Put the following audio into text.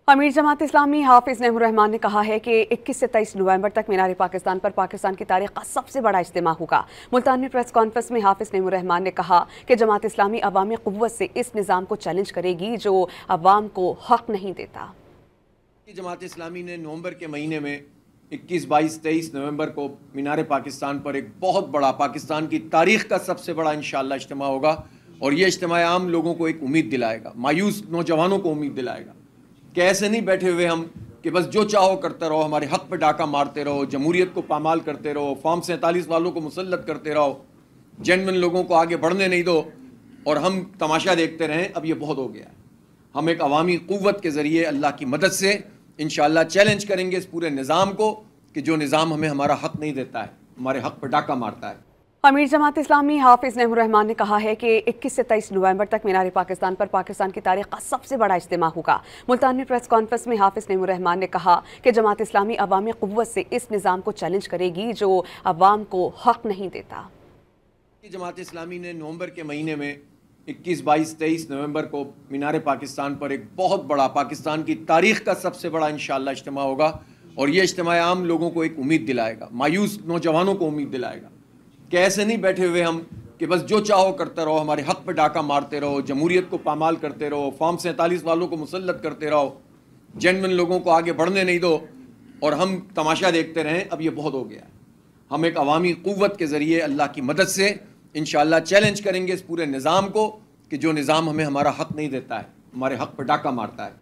अमीर जमात इस्लामी हाफिज नईमुर रहमान ने कहा है कि 21 से 23 नवंबर तक मीनार पाकिस्तान पर पाकिस्तान की तारीख का सबसे बड़ा इज्तिमा होगा। मुल्तान में प्रेस कॉन्फ्रेंस में हाफिज नईमुर रहमान ने कहा कि जमात इस्लामी अवामी क़ुव्वत से इस निज़ाम को चैलेंज करेगी जो अवाम को हक नहीं देता। जमात इस्लामी ने नवंबर के महीने में 21, 22, 23 नवंबर को मीनार पाकिस्तान पर एक बहुत बड़ा पाकिस्तान की तारीख का सबसे बड़ा इंशाअल्लाह इज्तिमा होगा और ये इज्तिमा आम लोगों को एक उम्मीद दिलाएगा, मायूस नौजवानों को उम्मीद दिलाएगा कि ऐसे नहीं बैठे हुए हम कि बस जो चाहो करते रहो, हमारे हक पे डाका मारते रहो, जमहूरियत को पामाल करते रहो, फॉर्म 47 वालों को मुसल्लत करते रहो, जेन्युइन लोगों को आगे बढ़ने नहीं दो और हम तमाशा देखते रहें। अब ये बहुत हो गया है। हम एक अवामी क़ुव्वत के ज़रिए अल्लाह की मदद से इंशाअल्लाह चैलेंज करेंगे इस पूरे निज़ाम को कि जो निज़ाम हमें हमारा हक नहीं देता है, हमारे हक पर डाका मारता है। अमीर जमात इस्लामी हाफिज नईमुर रहमान ने कहा है कि 21 से 23 नवंबर तक मीनार पाकिस्तान पर पाकिस्तान की तारीख का सबसे बड़ा इज्तिमा होगा। मुल्तान में प्रेस कॉन्फ्रेंस में हाफिज नईमुर रहमान ने कहा कि जमात इस्लामी अवामी क़ुव्वत से इस निज़ाम को चैलेंज करेगी जो अवाम को हक नहीं देता। जमात इस्लामी ने नवंबर के महीने में 21, 22, 23 नवंबर को मीनार पाकिस्तान पर एक बहुत बड़ा पाकिस्तान की तारीख का सबसे बड़ा इंशाअल्लाह इज्तिमा होगा और ये इज्तिमा आम लोगों को एक उम्मीद दिलाएगा, मायूस नौजवानों को उम्मीद दिलाएगा कि ऐसे नहीं बैठे हुए हम कि बस जो चाहो करते रहो, हमारे हक पे डाका मारते रहो, जमहूरियत को पामाल करते रहो, फॉर्म 47 वालों को मुसल्लत करते रहो, जेन्युइन लोगों को आगे बढ़ने नहीं दो और हम तमाशा देखते रहें। अब ये बहुत हो गया है। हम एक अवामी क़ुव्वत के ज़रिए अल्लाह की मदद से इंशाअल्लाह चैलेंज करेंगे इस पूरे निज़ाम को कि जो निज़ाम हमें हमारा हक नहीं देता है, हमारे हक पर डाका मारता है।